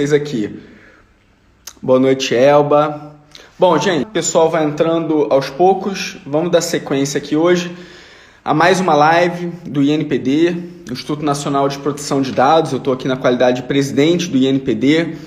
Vocês aqui. Boa noite, Elba. Bom, gente, o pessoal vai entrando aos poucos. Vamos dar sequência aqui hoje a mais uma live do INPD, do Instituto Nacional de Proteção de Dados. Eu estou aqui na qualidade de presidente do INPD.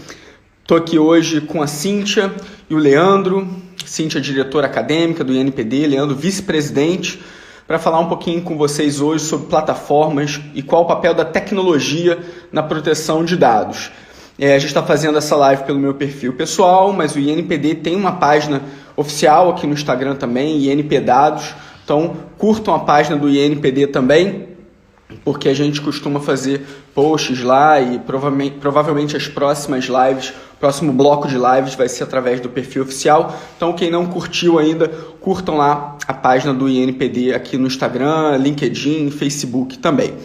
Estou aqui hoje com a Cíntia e o Leandro. Cíntia, diretora acadêmica do INPD, Leandro, vice-presidente, para falar um pouquinho com vocês hoje sobre plataformas e qual o papel da tecnologia na proteção de dados. A gente está fazendo essa live pelo meu perfil pessoal, mas o INPD tem uma página oficial aqui no Instagram também, INP Dados. Então, curtam a página do INPD também, porque a gente costuma fazer posts lá e provavelmente as próximas lives, o próximo bloco de lives vai ser através do perfil oficial. Então, quem não curtiu ainda, curtam lá a página do INPD aqui no Instagram, LinkedIn, Facebook também.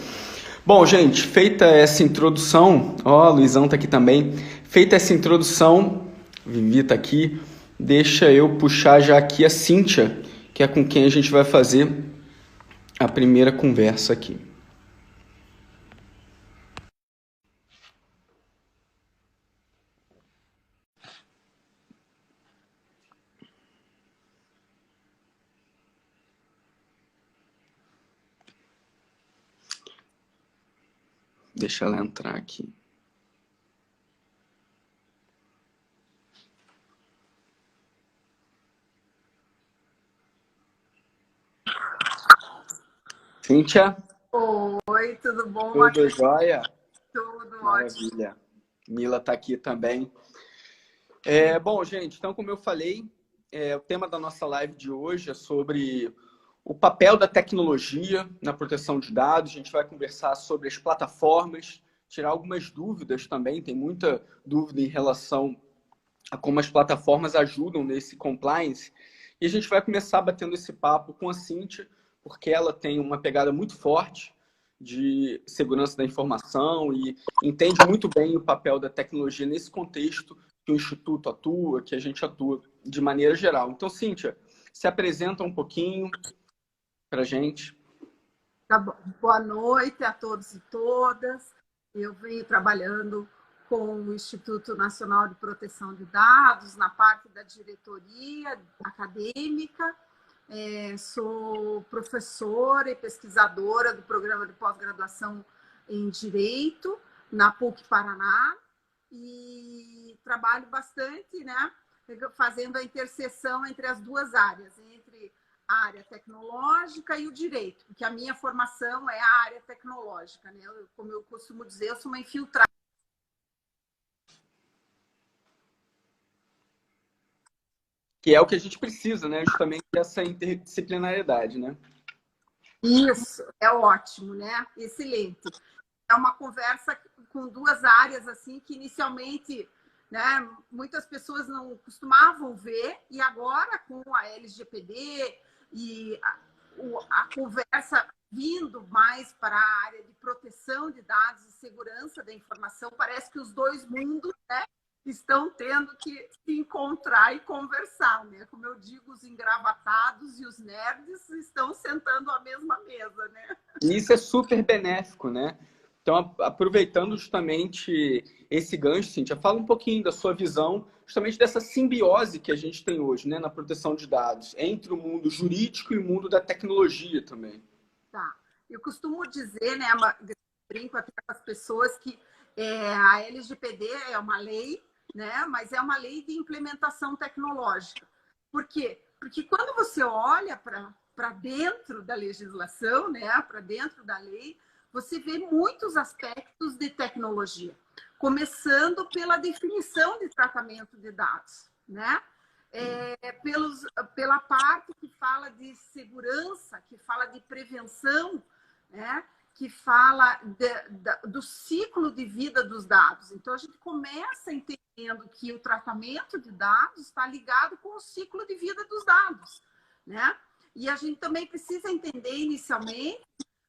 Bom, gente, feita essa introdução, Luizão tá aqui também, feita essa introdução, Vivi tá aqui, deixa eu puxar já aqui a Cíntia, que é com quem a gente vai fazer a primeira conversa aqui. Deixa ela entrar aqui. Cíntia? Oi, tudo bom? Tudo jóia? Tudo Maravilha. ótimo. Mila está aqui também. Bom, gente, então como eu falei, o tema da nossa live de hoje é sobre o papel da tecnologia na proteção de dados. A gente vai conversar sobre as plataformas, tirar algumas dúvidas também. Tem muita dúvida em relação a como as plataformas ajudam nesse compliance. E a gente vai começar batendo esse papo com a Cíntia, porque ela tem uma pegada muito forte de segurança da informação e entende muito bem o papel da tecnologia nesse contexto que o Instituto atua, que a gente atua de maneira geral. Então, Cíntia, se apresenta um pouquinho para a gente. Tá bom. Boa noite a todos e todas. Eu venho trabalhando com o Instituto Nacional de Proteção de Dados na parte da diretoria acadêmica. Sou professora e pesquisadora do programa de pós-graduação em Direito na PUC Paraná e trabalho bastante, né, fazendo a interseção entre as duas áreas, entre a área tecnológica e o direito, porque a minha formação é a área tecnológica, né? Como eu costumo dizer, eu sou uma infiltrada. Que é o que a gente precisa, né? Justamente dessa interdisciplinariedade, né? Isso, é ótimo, né? Excelente. É uma conversa com duas áreas, assim, que inicialmente, né, muitas pessoas não costumavam ver, e agora, com a LGPD e a conversa vindo mais para a área de proteção de dados e segurança da informação, parece que os dois mundos, né, estão tendo que se encontrar e conversar, né? Como eu digo, os engravatados e os nerds estão sentando à mesma mesa, né? E isso é super benéfico, né? Então, aproveitando justamente esse gancho, Cíntia, fala um pouquinho da sua visão, justamente dessa simbiose que a gente tem hoje, né, na proteção de dados, entre o mundo jurídico e o mundo da tecnologia também. Tá. Eu costumo dizer, né, brinco aqui com as pessoas que a LGPD é uma lei, né, mas é uma lei de implementação tecnológica. Por quê? Porque quando você olha para dentro da legislação, né, para dentro da lei, você vê muitos aspectos de tecnologia, começando pela definição de tratamento de dados, né? Pela parte que fala de segurança, que fala de prevenção, né? Que fala do ciclo de vida dos dados. Então, a gente começa entendendo que o tratamento de dados está ligado com o ciclo de vida dos dados, né? E a gente também precisa entender, inicialmente,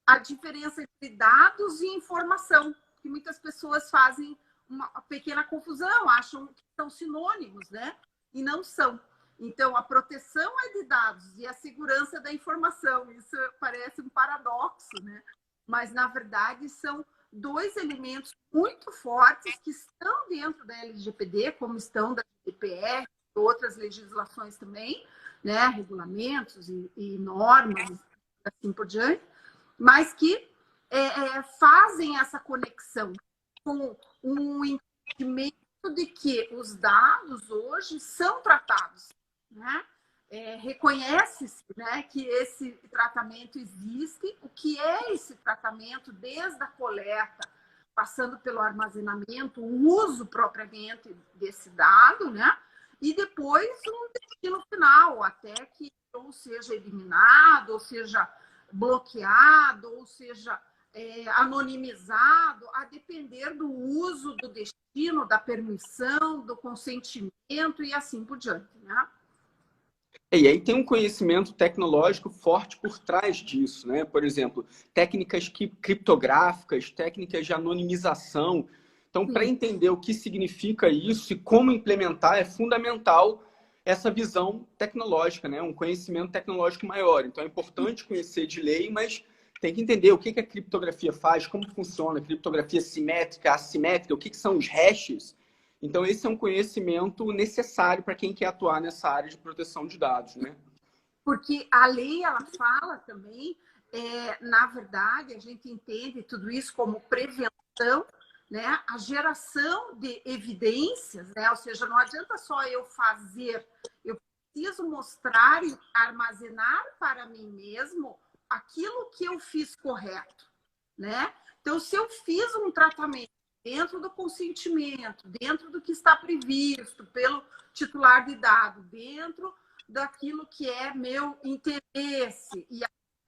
a diferença entre dados e informação, que muitas pessoas fazem uma pequena confusão, acham que são sinônimos, né? E não são. Então, a proteção é de dados e a segurança da informação. Isso parece um paradoxo, né? Mas, na verdade, são dois elementos muito fortes que estão dentro da LGPD, como estão da GDPR, outras legislações também, né, regulamentos e normas, assim por diante, mas que fazem essa conexão com um entendimento de que os dados hoje são tratados, né? Reconhece-se, né, que esse tratamento existe, o que é esse tratamento desde a coleta, passando pelo armazenamento, o uso propriamente desse dado, né? E depois um destino final, até que ou seja eliminado, ou seja bloqueado, ou seja anonimizado, a depender do uso, do destino, da permissão, do consentimento e assim por diante, né? E aí tem um conhecimento tecnológico forte por trás disso, né? Por exemplo, técnicas criptográficas, técnicas de anonimização. Então, para entender o que significa isso e como implementar, é fundamental essa visão tecnológica, né? Um conhecimento tecnológico maior. Então, é importante conhecer de lei, mas tem que entender o que a criptografia faz, como funciona, criptografia simétrica, assimétrica, o que são os hashes. Então, esse é um conhecimento necessário para quem quer atuar nessa área de proteção de dados, né? Porque a lei, ela fala também, na verdade, a gente entende tudo isso como prevenção, né? A geração de evidências, né? Ou seja, não adianta só eu fazer, eu preciso mostrar e armazenar para mim mesmo aquilo que eu fiz correto, né? Então, se eu fiz um tratamento dentro do consentimento, dentro do que está previsto pelo titular de dado, dentro daquilo que é meu interesse e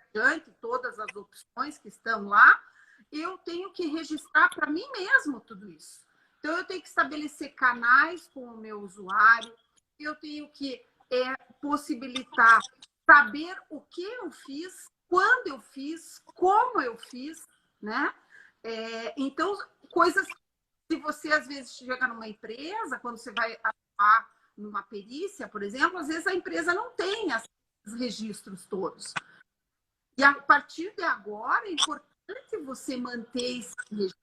adiante, todas as opções que estão lá, eu tenho que registrar para mim mesmo tudo isso. Então, eu tenho que estabelecer canais com o meu usuário, eu tenho que possibilitar saber o que eu fiz, quando eu fiz, como eu fiz, né? Então, coisas que, se você às vezes chega numa empresa, quando você vai atuar numa perícia, por exemplo, às vezes a empresa não tem esses registros todos. E a partir de agora é importante você manter esse registro.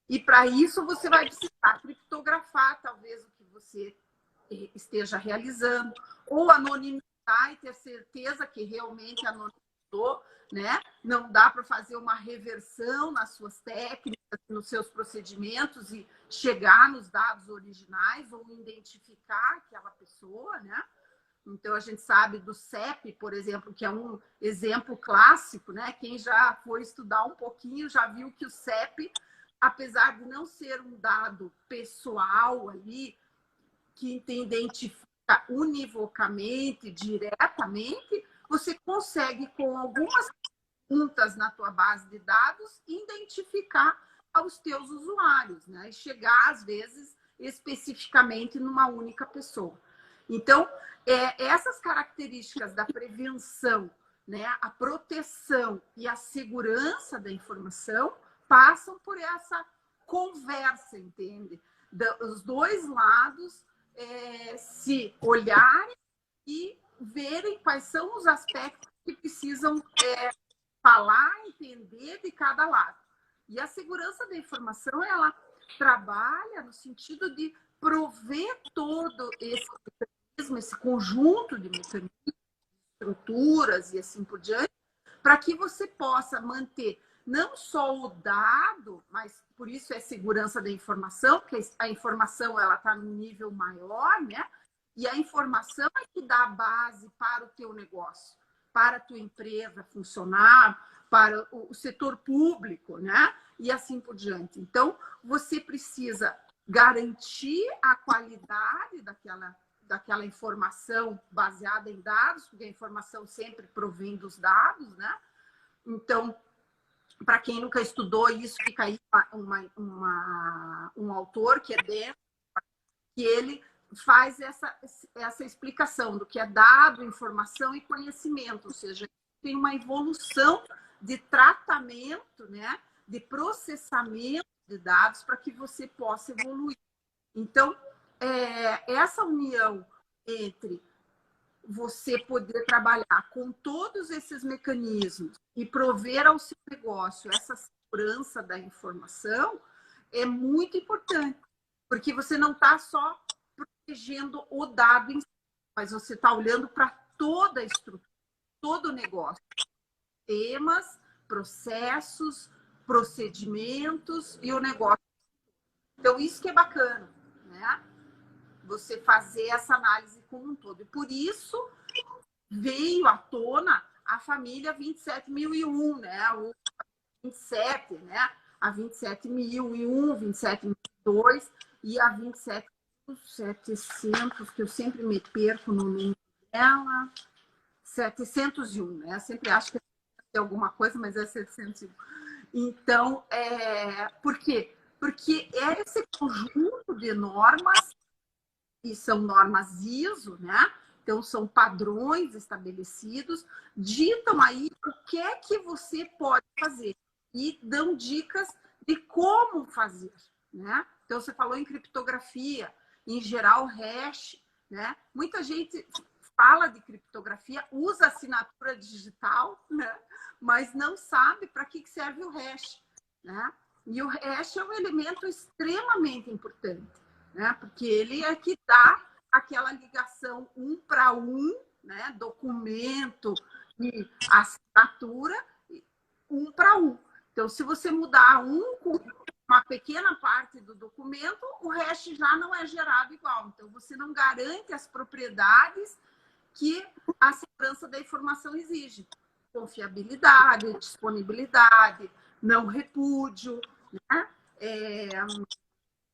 E para isso você vai precisar criptografar talvez o que você esteja realizando, ou anonimizar e ter certeza que realmente anonimizou, né? Não dá para fazer uma reversão nas suas técnicas, nos seus procedimentos e chegar nos dados originais ou identificar aquela pessoa, né? Então, a gente sabe do CEP, por exemplo, que é um exemplo clássico, né? Quem já foi estudar um pouquinho já viu que o CEP, apesar de não ser um dado pessoal ali, que te identifica univocamente, diretamente, você consegue, com algumas perguntas na tua base de dados, identificar aos teus usuários, né? E chegar, às vezes, especificamente numa única pessoa. Então, essas características da prevenção, né, a proteção e a segurança da informação passam por essa conversa, entende? Os dois lados se olharem e verem quais são os aspectos que precisam falar, entender de cada lado. E a segurança da informação, ela trabalha no sentido de prover todo esse conjunto de mecanismos, estruturas e assim por diante, para que você possa manter não só o dado, mas por isso é segurança da informação, porque a informação ela está num nível maior, né? E a informação é que dá a base para o teu negócio, para a tua empresa funcionar, para o setor público, né? E assim por diante. Então, você precisa garantir a qualidade daquela informação baseada em dados, porque a informação sempre provém dos dados, né? Então, para quem nunca estudou isso, fica aí um autor que é dentro, que ele faz essa explicação do que é dado, informação e conhecimento, ou seja, tem uma evolução de tratamento, né, de processamento de dados para que você possa evoluir. Então, essa união entre você poder trabalhar com todos esses mecanismos e prover ao seu negócio essa segurança da informação é muito importante, porque você não está só protegendo o dado em si, mas você está olhando para toda a estrutura, todo o negócio, temas, processos, procedimentos e o negócio. Então, isso que é bacana, né? Você fazer essa análise como um todo. E por isso veio à tona a família 27001, né? O 27, né? A 27001, 27002 e a 27700, que eu sempre me perco no número dela, 701, né? Eu sempre acho que é alguma coisa, mas é 701. Então, por quê? Porque é esse conjunto de normas, e são normas ISO, né? Então, são padrões estabelecidos, ditam aí o que é que você pode fazer e dão dicas de como fazer, né? Então, você falou em criptografia, em geral, hash, né? Muita gente fala de criptografia, usa assinatura digital, né? Mas não sabe para que serve o hash, né? E o hash é um elemento extremamente importante, né? Porque ele é que dá aquela ligação um para um, né? Documento e assinatura, um para um. Então, se você mudar com uma pequena parte do documento, o hash já não é gerado igual. Então, você não garante as propriedades que a segurança da informação exige. Confiabilidade, disponibilidade, não repúdio, né?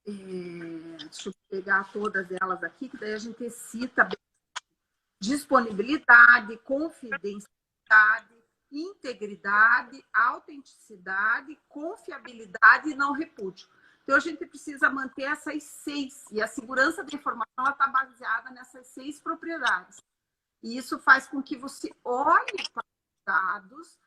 Deixa eu pegar todas elas aqui, que daí a gente cita disponibilidade, confidencialidade, integridade, autenticidade, confiabilidade e não repúdio. Então, a gente precisa manter essas 6, e a segurança da informação está baseada nessas 6 propriedades. E isso faz com que você olhe para os dados,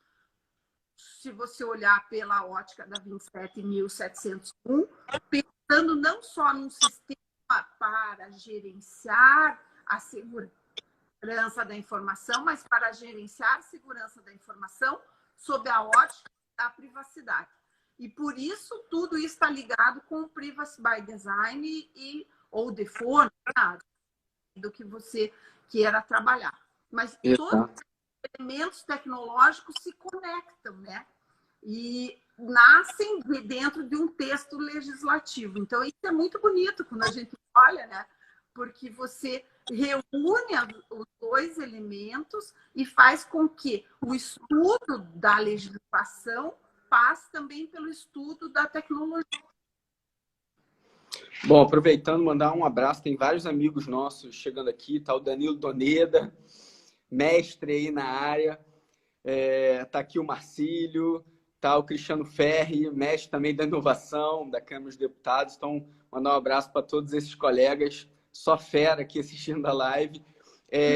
se você olhar pela ótica da 27701, pensando não só num sistema para gerenciar a segurança da informação, mas para gerenciar a segurança da informação sob a ótica da privacidade. E por isso, tudo isso está ligado com o Privacy by Design ou default, do que você queira trabalhar. Mas todos os elementos tecnológicos se conectam, né? E nascem dentro de um texto legislativo. Então, isso é muito bonito quando a gente olha, né? Porque você reúne os 2 elementos e faz com que o estudo da legislação passe também pelo estudo da tecnologia. Bom, aproveitando, mandar um abraço. Tem vários amigos nossos chegando aqui. Tá o Danilo Doneda, mestre aí na área. Tá aqui o Marcílio, tá o Cristiano Ferri, mestre também da inovação, da Câmara dos Deputados. Então, mandar um abraço para todos esses colegas. Só fera aqui assistindo a live.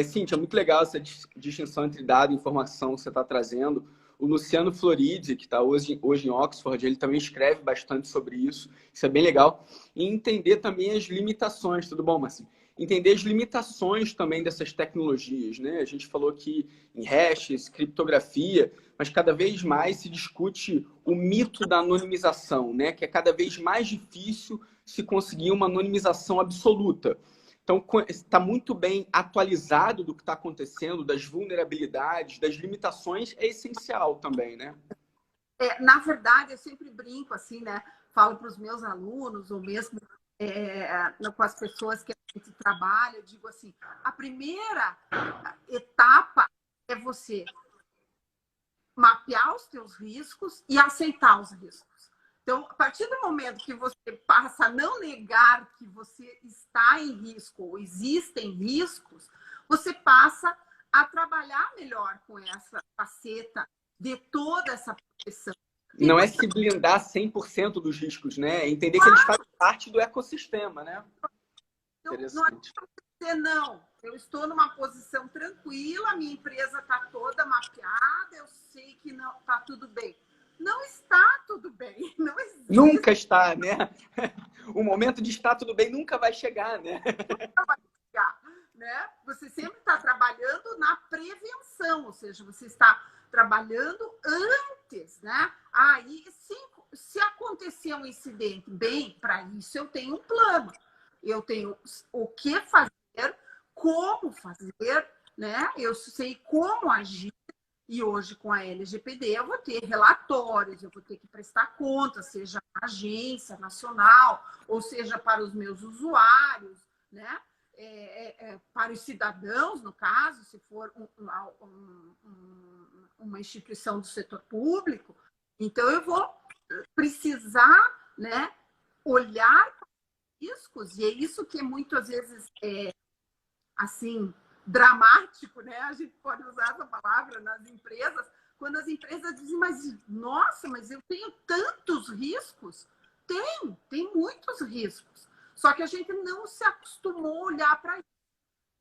Cíntia, muito legal essa distinção entre dado e informação que você está trazendo. O Luciano Floridi, que está hoje em Oxford, ele também escreve bastante sobre isso. Isso é bem legal. E entender também as limitações. Tudo bom, Marcinho? Entender as limitações também dessas tecnologias, né? A gente falou aqui em hashes, criptografia, mas cada vez mais se discute o mito da anonimização, né? Que é cada vez mais difícil se conseguir uma anonimização absoluta. Então, está muito bem atualizado do que está acontecendo, das vulnerabilidades, das limitações, é essencial também, né? Na verdade, eu sempre brinco assim, né? Falo para os meus alunos, ou mesmo com as pessoas que a gente trabalha, eu digo assim, a primeira etapa é você mapear os teus riscos e aceitar os riscos. Então, a partir do momento que você passa a não negar que você está em risco ou existem riscos, você passa a trabalhar melhor com essa faceta de toda essa proteção. Não é se blindar 100% dos riscos, né? É entender que eles fazem parte do ecossistema, né? Então, não é dizer, não, eu estou numa posição tranquila, minha empresa está toda mapeada, eu sei que não está tudo bem. Não está tudo bem. Não existe. Nunca está, né? O momento de estar tudo bem nunca vai chegar, né? Nunca vai chegar, né? Você sempre está trabalhando na prevenção, ou seja, você está trabalhando antes, né? Aí, se acontecer um incidente, bem, para isso eu tenho um plano. Eu tenho o que fazer, como fazer, né? Eu sei como agir. E hoje, com a LGPD, eu vou ter relatórios, eu vou ter que prestar contas, seja na agência nacional, ou seja para os meus usuários, né? Para os cidadãos, no caso, se for uma instituição do setor público. Então, eu vou precisar, né, olhar para os riscos, e é isso que muitas vezes assim, dramático, né? A gente pode usar essa palavra nas empresas, quando as empresas dizem, mas nossa, mas eu tenho tantos riscos. Tem muitos riscos. Só que a gente não se acostumou a olhar para isso.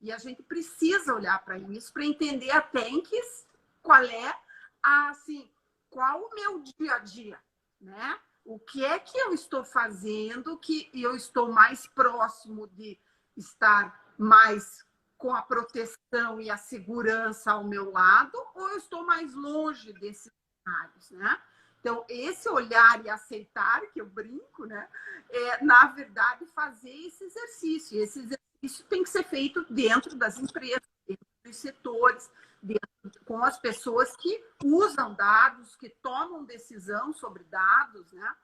E a gente precisa olhar para isso para entender até qual é qual o meu dia a dia, né? O que é que eu estou fazendo que eu estou mais próximo de estar mais com a proteção e a segurança ao meu lado, ou eu estou mais longe desses cenários, né? Então, esse olhar e aceitar, que eu brinco, né? Na verdade, fazer esse exercício. Esse exercício tem que ser feito dentro das empresas, dentro dos setores, com as pessoas que usam dados, que tomam decisão sobre dados, né?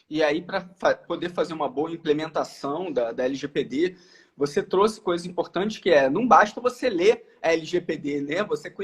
E aí, para poder fazer uma boa implementação da LGPD, você trouxe coisas importantes que não basta você ler a LGPD, né? Você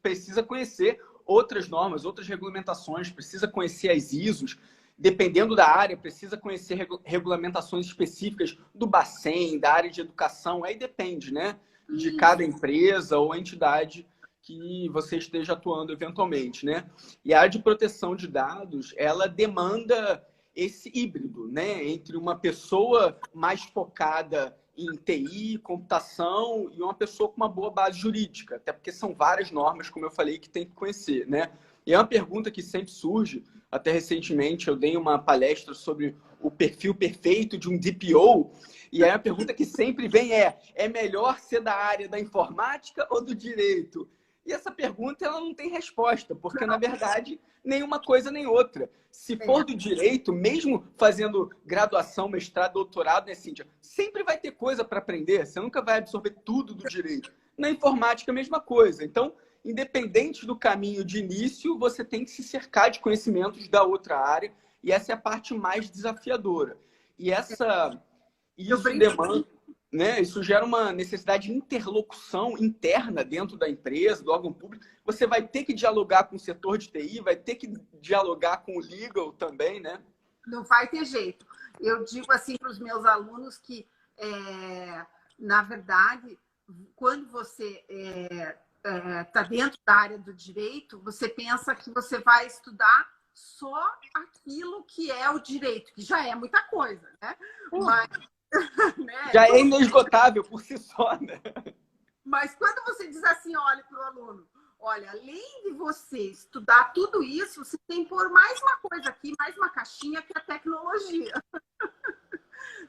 precisa conhecer outras normas, outras regulamentações, precisa conhecer as ISOs, dependendo da área, precisa conhecer regulamentações específicas do Bacen, da área de educação, aí depende, né? De cada empresa ou entidade que você esteja atuando eventualmente, né? E a área de proteção de dados, ela demanda esse híbrido, né? Entre uma pessoa mais focada em TI, computação, e uma pessoa com uma boa base jurídica, até porque são várias normas, como eu falei, que tem que conhecer, né? E é uma pergunta que sempre surge, até recentemente eu dei uma palestra sobre o perfil perfeito de um DPO, e aí a pergunta que sempre vem é melhor ser da área da informática ou do direito? E essa pergunta ela não tem resposta, porque, na verdade, nenhuma coisa nem outra. Se for do direito, mesmo fazendo graduação, mestrado, doutorado, né, Cíntia? Sempre vai ter coisa para aprender, você nunca vai absorver tudo do direito. Na informática, a mesma coisa. Então, independente do caminho de início, você tem que se cercar de conhecimentos da outra área, e essa é a parte mais desafiadora. E isso demanda... Né? Isso gera uma necessidade de interlocução interna dentro da empresa, do órgão público. Você vai ter que dialogar com o setor de TI, vai ter que dialogar com o legal também, né? Não vai ter jeito. Eu digo assim para os meus alunos que, na verdade, quando você está dentro da área do direito, você pensa que você vai estudar só aquilo que é o direito, que já é muita coisa, né? Mas né? Já é inesgotável por si só, né? Mas quando você diz assim, olha para o aluno, olha, além de você estudar tudo isso, você tem que pôr mais uma coisa aqui, mais uma caixinha, que é a tecnologia.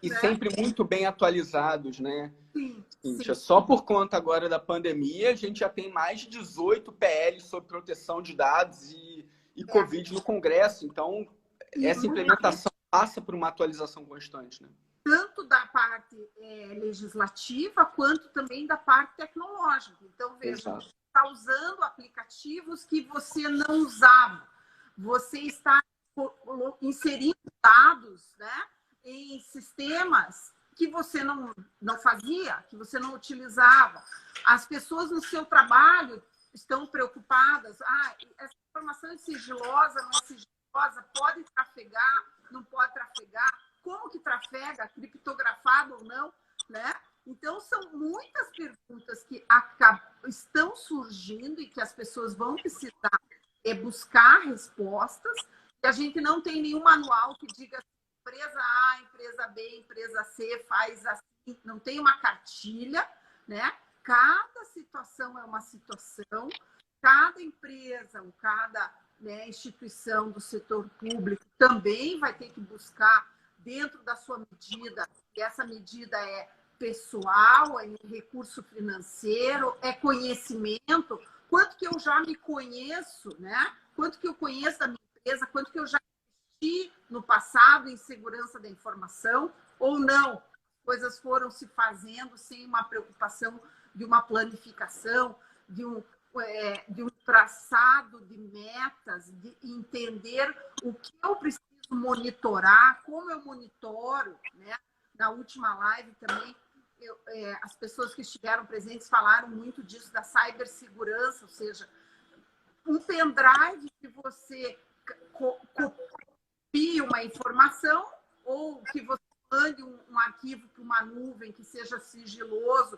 E né? Sempre muito bem atualizados, né? Sim, Cíntia, só por conta agora da pandemia, a gente já tem mais de 18 PLs sobre proteção de dados e Covid no Congresso. Então, essa implementação passa por uma atualização constante, né? Tanto da parte legislativa, quanto também da parte tecnológica. Então, veja, você está usando aplicativos que você não usava. Você está inserindo dados, né, em sistemas que você não fazia, que você não utilizava. As pessoas no seu trabalho estão preocupadas. Essa informação é sigilosa, não é sigilosa? Pode trafegar, não pode trafegar? Como que trafega, criptografado ou não, né? Então, são muitas perguntas que estão surgindo e que as pessoas vão precisar buscar respostas. E a gente não tem nenhum manual que diga assim, empresa A, empresa B, empresa C faz assim. Não tem uma cartilha, né? Cada situação é uma situação. Cada empresa, ou cada instituição do setor público também vai ter que buscar dentro da sua medida, e essa medida é pessoal, é recurso financeiro, é conhecimento. quanto que eu já me conheço, né? Quanto que eu conheço da minha empresa, quanto que eu já investi no passado em segurança da informação ou não. Coisas foram se fazendo sem uma preocupação de uma planificação, de um traçado de metas, de entender o que eu preciso monitorar, como eu monitoro, né? Na última live também, as pessoas que estiveram presentes falaram muito disso, da cibersegurança, ou seja, um pendrive que você copie uma informação ou que você mande um arquivo para uma nuvem que seja sigiloso.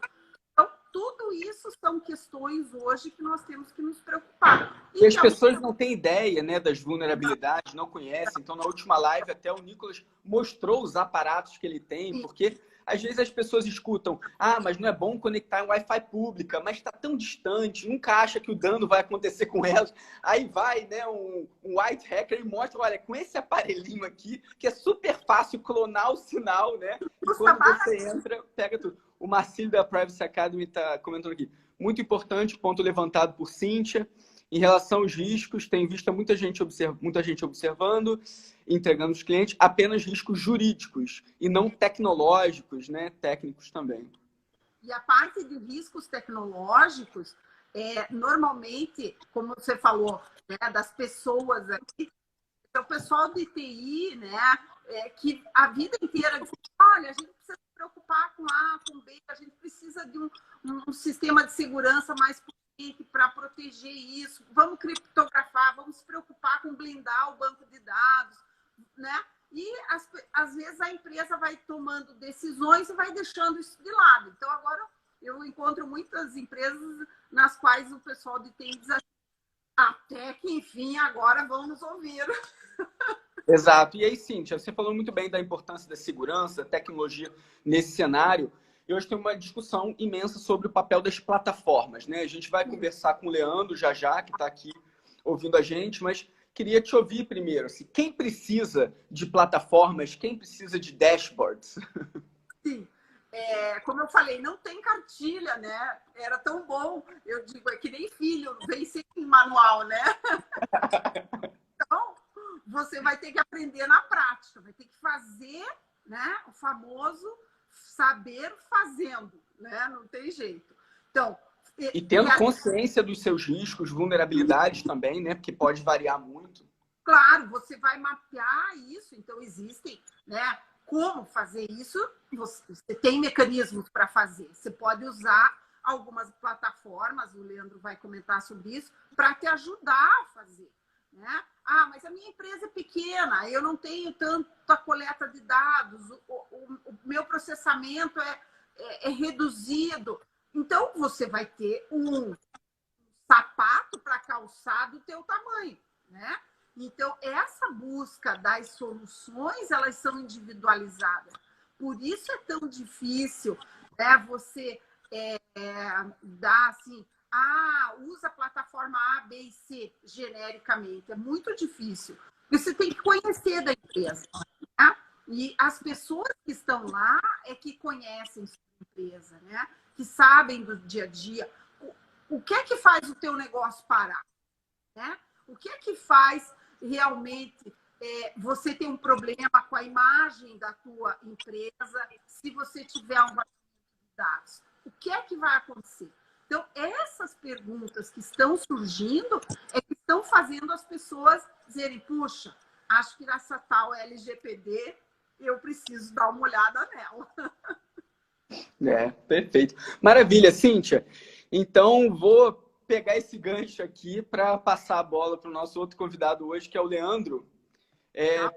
Então, tudo isso são questões hoje que nós temos que nos preocupar. E as pessoas não têm ideia, né, das vulnerabilidades, não conhecem. Então, na última live, até o Nicolas mostrou os aparatos que ele tem, porque às vezes as pessoas escutam, mas não é bom conectar em Wi-Fi pública, mas está tão distante, nunca acha que o dano vai acontecer com elas. Aí vai, né, um white hacker e mostra, olha, com esse aparelhinho aqui, que é super fácil clonar o sinal, né? E quando você entra, pega tudo. O Marcílio da Privacy Academy está comentando aqui. Muito importante, ponto levantado por Cíntia. Em relação aos riscos, tem visto muita gente observando, entregando os clientes, apenas riscos jurídicos e não tecnológicos, né? Técnicos também. E a parte de riscos tecnológicos, normalmente, como você falou, né, das pessoas aqui, o pessoal de TI, né, que a vida inteira diz, olha, a gente precisa se preocupar com A, com B, a gente precisa de um sistema de segurança mais para proteger isso, vamos criptografar, vamos se preocupar com blindar o banco de dados, né? E às vezes a empresa vai tomando decisões e vai deixando isso de lado. Então agora eu encontro muitas empresas nas quais o pessoal de TI diz assim, até que enfim agora vão nos ouvir. Exato. E aí, Cíntia, você falou muito bem da importância da segurança, tecnologia nesse cenário. E hoje tem uma discussão imensa sobre o papel das plataformas, né? A gente vai conversar com o Leandro já, que está aqui ouvindo a gente, mas queria te ouvir primeiro. Assim, quem precisa de plataformas? Quem precisa de dashboards? Sim. Como eu falei, não tem cartilha, né? Era tão bom. Eu digo, é que nem filho, vem sem manual, né? Então, você vai ter que aprender na prática, vai ter que fazer, né? O famoso saber fazendo, né? Não tem jeito. Então, e tendo consciência dos seus riscos, vulnerabilidades também, né? Porque pode variar muito. Claro, você vai mapear isso, então existem, né? Como fazer isso? Você tem mecanismos para fazer. Você pode usar algumas plataformas, o Leandro vai comentar sobre isso, para te ajudar a fazer, né? Mas a minha empresa é pequena, eu não tenho tanta coleta de dados, o meu processamento é reduzido. Então, você vai ter um sapato para calçar do teu tamanho, né? Então, essa busca das soluções, elas são individualizadas. Por isso é tão difícil, né, você dar assim, usa a plataforma A, B e C genericamente. É muito difícil. Você tem que conhecer da empresa. Né? E as pessoas que estão lá é que conhecem sua empresa, né? Que sabem do dia a dia. O que é que faz o teu negócio parar? Né? O que é que faz realmente você ter um problema com a imagem da tua empresa se você tiver um vazamento de dados? O que é que vai acontecer? Então, essas perguntas que estão surgindo é que estão fazendo as pessoas dizerem, puxa, acho que nessa tal LGPD eu preciso dar uma olhada nela. Perfeito. Maravilha, Cíntia. Então, vou pegar esse gancho aqui para passar a bola para o nosso outro convidado hoje, que é o Leandro.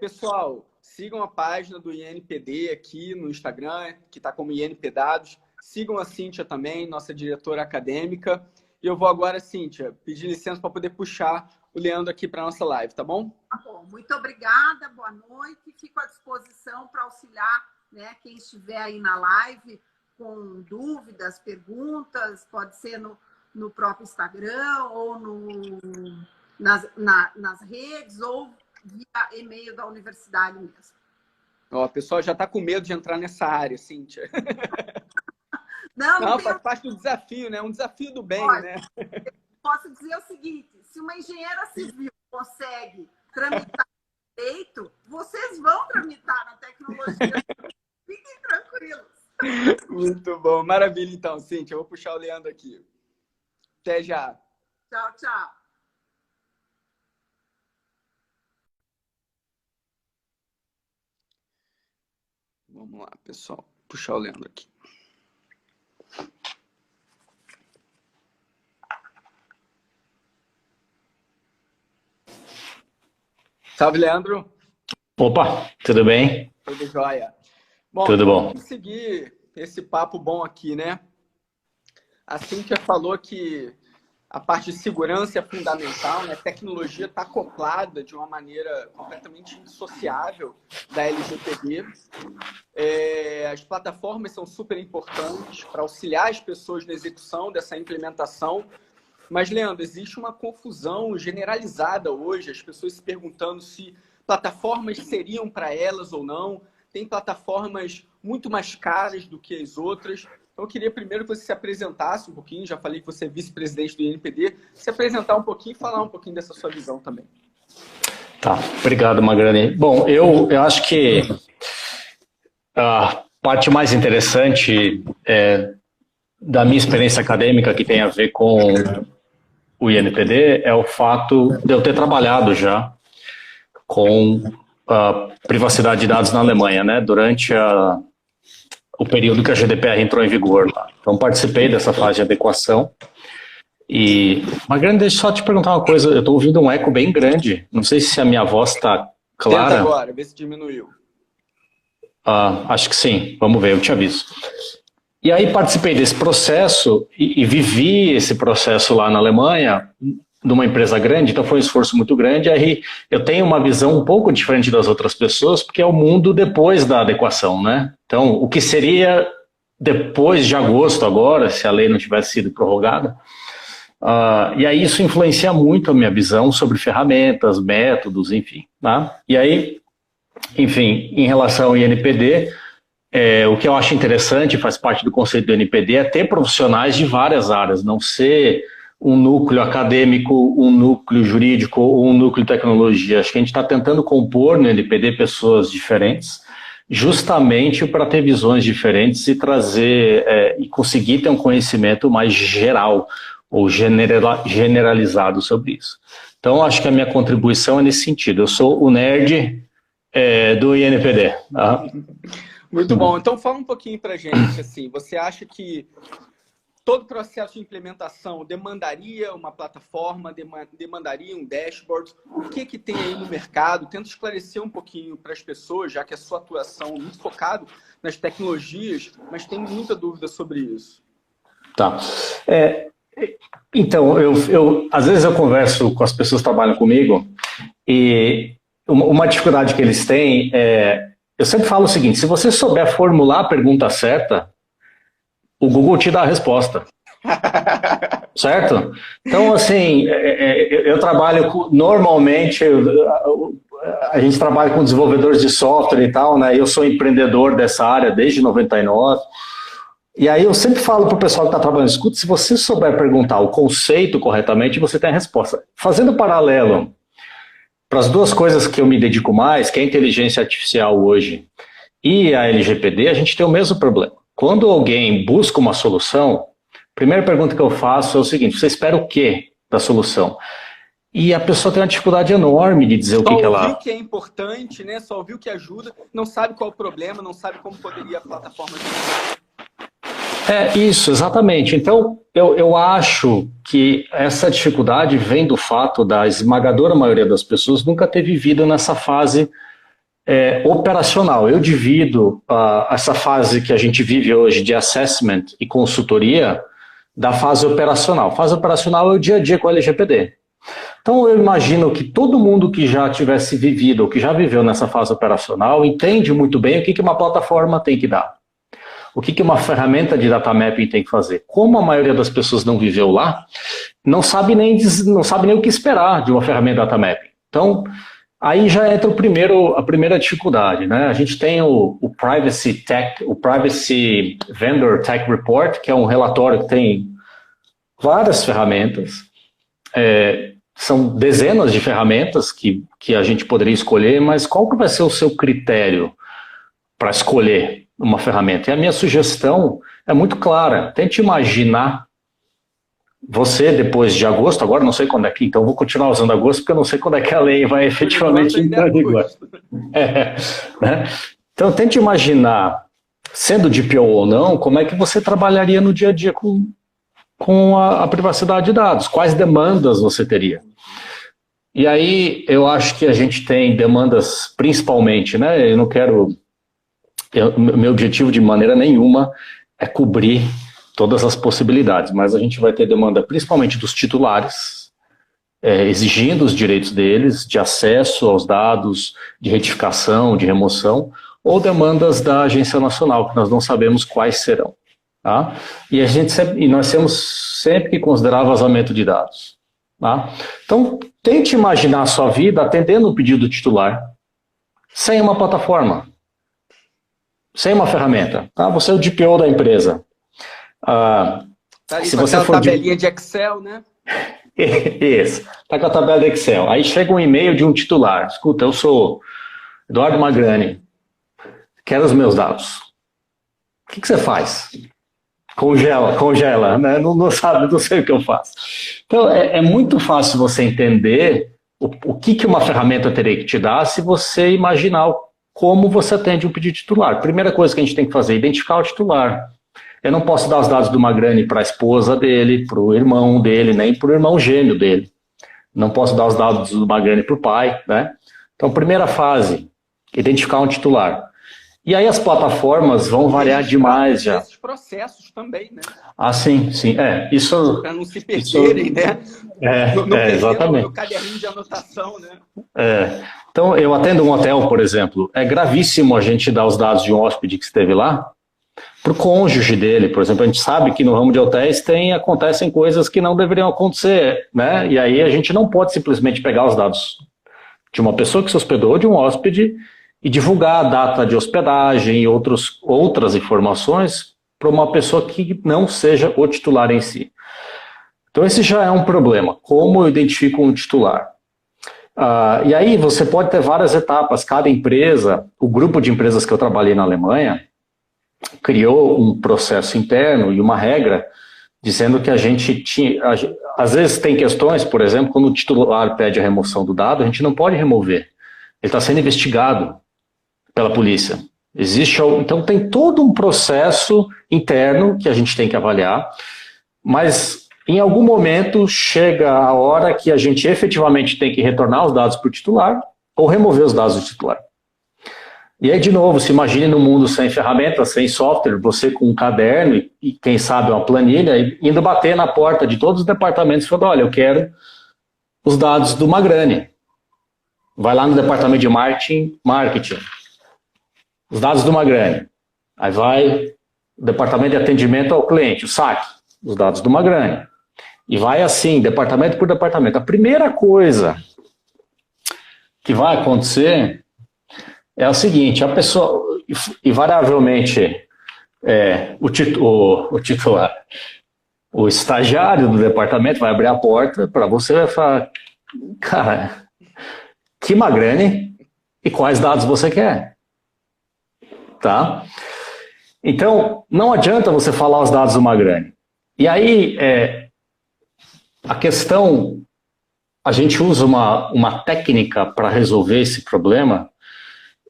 Pessoal, sigam a página do INPD aqui no Instagram, que está como INP Dados. Sigam a Cíntia também, nossa diretora acadêmica. E eu vou agora, Cíntia, pedir licença para poder puxar o Leandro aqui para a nossa live, tá bom? Tá bom. Muito obrigada, boa noite. Fico à disposição para auxiliar, né, quem estiver aí na live com dúvidas, perguntas, pode ser no próprio Instagram ou nas redes ou via e-mail da universidade mesmo. O pessoal já está com medo de entrar nessa área, Cíntia. Não faz parte do desafio, né? Um desafio do bem, né? posso dizer o seguinte, se uma engenheira civil consegue tramitar direito, vocês vão tramitar na tecnologia. Fiquem tranquilos. Muito bom. Maravilha, então, Cíntia. Eu vou puxar o Leandro aqui. Até já. Tchau, tchau. Vamos lá, pessoal. Puxar o Leandro aqui. Salve, Leandro. Opa, tudo bem? Tudo jóia. Bom, Tudo bom. vamos seguir esse papo bom aqui, né? A Cíntia falou que a parte de segurança é fundamental, né? A tecnologia está acoplada de uma maneira completamente indissociável da LGPD. As plataformas são super importantes para auxiliar as pessoas na execução dessa implementação. Mas, Leandro, existe uma confusão generalizada hoje, as pessoas se perguntando se plataformas seriam para elas ou não. Tem plataformas muito mais caras do que as outras. Então, eu queria primeiro que você se apresentasse um pouquinho, já falei que você é vice-presidente do INPD, se apresentar um pouquinho e falar um pouquinho dessa sua visão também. Tá, obrigado, Magrani. Bom, eu acho que a parte mais interessante da minha experiência acadêmica que tem a ver com o INPD é o fato de eu ter trabalhado já com a privacidade de dados na Alemanha, né, durante o período que a GDPR entrou em vigor lá. Então, participei dessa fase de adequação. E, Magrani, deixa eu só te perguntar uma coisa. Eu estou ouvindo um eco bem grande. Não sei se a minha voz está clara. Tenta agora, vê se diminuiu. Acho que sim. Vamos ver, eu te aviso. E aí participei desse processo e vivi esse processo lá na Alemanha, numa empresa grande, então foi um esforço muito grande. Aí eu tenho uma visão um pouco diferente das outras pessoas, porque é o mundo depois da adequação, né? Então, o que seria depois de agosto agora, se a lei não tivesse sido prorrogada, e aí isso influencia muito a minha visão sobre ferramentas, métodos, enfim. Tá? E aí, enfim, em relação ao INPD, o que eu acho interessante, faz parte do conceito do INPD, é ter profissionais de várias áreas, não ser um núcleo acadêmico, um núcleo jurídico ou um núcleo de tecnologia. Acho que a gente está tentando compor no INPD pessoas diferentes, justamente para ter visões diferentes e trazer e conseguir ter um conhecimento mais geral ou generalizado sobre isso. Então, acho que a minha contribuição é nesse sentido. Eu sou o nerd do INPD. Tá? Muito bom. Então, fala um pouquinho para a gente. Assim, você acha que todo processo de implementação demandaria uma plataforma, demandaria um dashboard? O que tem aí no mercado? Tenta esclarecer um pouquinho para as pessoas, já que a sua atuação é muito focada nas tecnologias, mas tem muita dúvida sobre isso. Tá. Então, às vezes eu converso com as pessoas que trabalham comigo e uma dificuldade que eles têm eu sempre falo o seguinte, se você souber formular a pergunta certa, o Google te dá a resposta. Certo? Então, assim, eu trabalho normalmente, a gente trabalha com desenvolvedores de software e tal, né? Eu sou empreendedor dessa área desde 99. E aí eu sempre falo para o pessoal que está trabalhando, escuta, se você souber perguntar o conceito corretamente, você tem a resposta. Fazendo paralelo para as duas coisas que eu me dedico mais, que é a inteligência artificial hoje e a LGPD, a gente tem o mesmo problema. Quando alguém busca uma solução, a primeira pergunta que eu faço é o seguinte, você espera o quê da solução? E a pessoa tem uma dificuldade enorme de dizer o que ela... Só ouviu que é importante, né? Só ouviu que ajuda, não sabe qual é o problema, não sabe como poderia a plataforma... Isso, exatamente. Então, eu acho que essa dificuldade vem do fato da esmagadora maioria das pessoas nunca ter vivido nessa fase operacional. Eu divido essa fase que a gente vive hoje de assessment e consultoria da fase operacional. A fase operacional é o dia a dia com o LGPD. Então, eu imagino que todo mundo que já tivesse vivido ou que já viveu nessa fase operacional entende muito bem o que uma plataforma tem que dar. O que uma ferramenta de data mapping tem que fazer? Como a maioria das pessoas não viveu lá, não sabe nem o que esperar de uma ferramenta de data mapping. Então, aí já entra a primeira dificuldade, né? A gente tem o Privacy Vendor Tech Report, que é um relatório que tem várias ferramentas, são dezenas de ferramentas que a gente poderia escolher, mas qual que vai ser o seu critério para escolher uma ferramenta? E a minha sugestão é muito clara. Tente imaginar você, depois de agosto, agora não sei quando é que, então vou continuar usando agosto, porque eu não sei quando é que a lei vai efetivamente entrar em vigor. Né? Então, tente imaginar, sendo DPO ou não, como é que você trabalharia no dia a dia com a privacidade de dados, quais demandas você teria. E aí, eu acho que a gente tem demandas, principalmente, né? Eu não quero... meu objetivo de maneira nenhuma é cobrir todas as possibilidades, mas a gente vai ter demanda principalmente dos titulares, exigindo os direitos deles, de acesso aos dados, de retificação, de remoção, ou demandas da Agência Nacional, que nós não sabemos quais serão. Tá? E nós temos sempre que considerar vazamento de dados. Tá? Então, tente imaginar a sua vida atendendo o pedido titular, sem uma plataforma, sem uma ferramenta. Tá? Você é o DPO da empresa. Tá ali se com você aquela for tabelinha de Excel, né? Isso, tá com a tabela do Excel. Aí chega um e-mail de um titular. Escuta, eu sou Eduardo Magrani, quero os meus dados. O que você faz? Congela, né? Não sabe, não sei o que eu faço. Então, é muito fácil você entender o que uma ferramenta teria que te dar se você imaginar como você atende um pedido titular. Primeira coisa que a gente tem que fazer é identificar o titular. Eu não posso dar os dados do Magrani para a esposa dele, para o irmão dele, nem para o irmão gêmeo dele. Não posso dar os dados do Magrani para o pai, né? Então, primeira fase, identificar um titular. E aí as plataformas vão variar demais já. Esses processos também, né? Ah, sim. Isso... Para não se perderem, né? Exatamente. No caderninho de anotação, né? Então, eu atendo um hotel, por exemplo. É gravíssimo a gente dar os dados de um hóspede que esteve lá para o cônjuge dele. Por exemplo, a gente sabe que no ramo de hotéis acontecem coisas que não deveriam acontecer, né? E aí a gente não pode simplesmente pegar os dados de uma pessoa que se hospedou, de um hóspede, e divulgar a data de hospedagem e outras informações para uma pessoa que não seja o titular em si. Então esse já é um problema. Como eu identifico um titular? E aí você pode ter várias etapas. Cada empresa, o grupo de empresas que eu trabalhei na Alemanha, criou um processo interno e uma regra dizendo que a gente tinha... Às vezes tem questões, por exemplo, quando o titular pede a remoção do dado, a gente não pode remover. Ele está sendo investigado pela polícia. Então tem todo um processo interno que a gente tem que avaliar, mas em algum momento chega a hora que a gente efetivamente tem que retornar os dados para o titular ou remover os dados do titular. E aí, de novo, se imagine num mundo sem ferramentas, sem software, você com um caderno e quem sabe uma planilha, indo bater na porta de todos os departamentos e falando, olha, eu quero os dados do Magrani. Vai lá no departamento de marketing. Os dados do Magrani. Aí vai o departamento de atendimento ao cliente, o SAC, os dados do Magrani. E vai assim, departamento por departamento. A primeira coisa que vai acontecer é o seguinte, a pessoa, invariavelmente, o titular, o estagiário do departamento vai abrir a porta para você e vai falar, cara, que Magrani e quais dados você quer? Tá? Então, não adianta você falar os dados do Magrani. E aí, a questão, a gente usa uma técnica para resolver esse problema,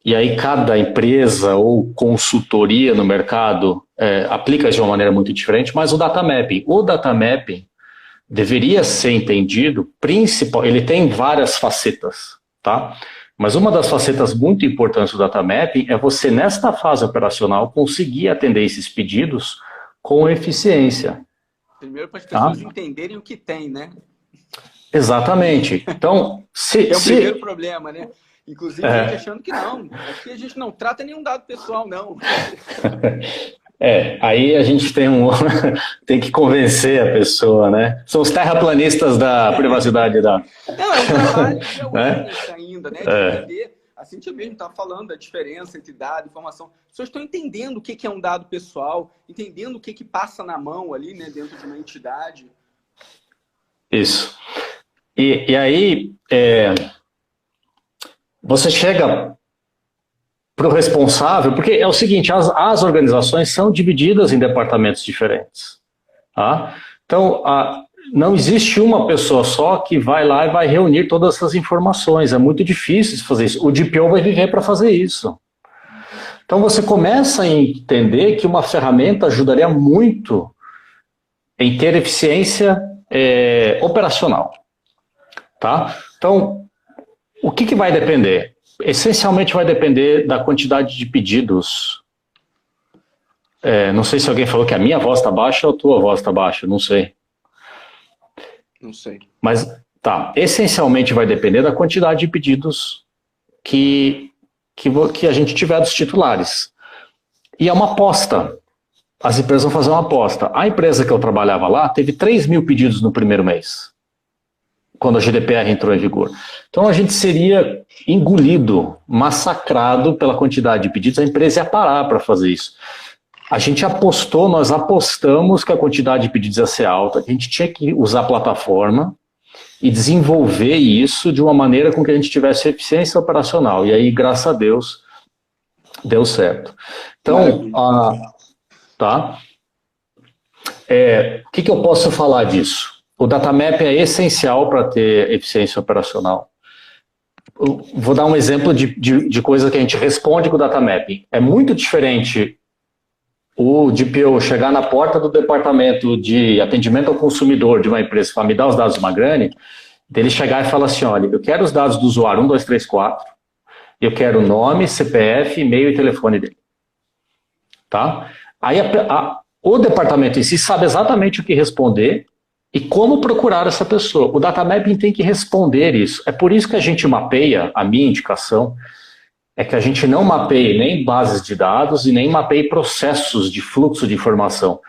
e aí cada empresa ou consultoria no mercado aplica de uma maneira muito diferente, mas o data mapping. O data mapping deveria ser entendido, ele tem várias facetas, tá? Mas uma das facetas muito importantes do data mapping é você, nesta fase operacional, conseguir atender esses pedidos com eficiência. Primeiro para as pessoas entenderem o que tem, né? Exatamente. Então, é o primeiro problema, né? Inclusive, a gente achando que não. Aqui a gente não trata nenhum dado pessoal, não. Aí a gente tem que convencer a pessoa, né? São os terraplanistas da privacidade da... Não, é um trabalho de awareness ainda, né? De entender. A Cíntia mesmo está falando da diferença entre dado e informação. As pessoas estão entendendo o que é um dado pessoal, entendendo o que passa na mão ali, né? Dentro de uma entidade. Isso. E aí, você chega para o responsável, porque é o seguinte, as organizações são divididas em departamentos diferentes. Tá? Então, não existe uma pessoa só que vai lá e vai reunir todas essas informações. É muito difícil de fazer isso. O DPO vai viver para fazer isso. Então, você começa a entender que uma ferramenta ajudaria muito em ter eficiência operacional. Tá? Então, o que vai depender? Essencialmente vai depender da quantidade de pedidos. Não sei se alguém falou que a minha voz está baixa ou a tua voz está baixa, não sei. Não sei. Mas, tá, essencialmente vai depender da quantidade de pedidos que a gente tiver dos titulares. E é uma aposta. As empresas vão fazer uma aposta. A empresa que eu trabalhava lá teve 3 mil pedidos no primeiro mês, quando a GDPR entrou em vigor. Então a gente seria engolido, massacrado pela quantidade de pedidos, a empresa ia parar para fazer isso. A gente apostou, nós apostamos que a quantidade de pedidos ia ser alta, a gente tinha que usar a plataforma e desenvolver isso de uma maneira com que a gente tivesse eficiência operacional. E aí, graças a Deus, deu certo. Então, tá? O que eu posso falar disso? O datamap é essencial para ter eficiência operacional. Eu vou dar um exemplo de coisa que a gente responde com o datamap. É muito diferente o DPO chegar na porta do departamento de atendimento ao consumidor de uma empresa e falar, me dá os dados de uma grande, dele chegar e falar assim, olha, eu quero os dados do usuário 1, 2, 3, 4, eu quero o nome, CPF, e-mail e telefone dele. Tá? Aí o departamento em si sabe exatamente o que responder e como procurar essa pessoa. O data mapping tem que responder isso. É por isso que a gente mapeia, a minha indicação, é que a gente não mapeie nem bases de dados e nem mapeie processos de fluxo de informação.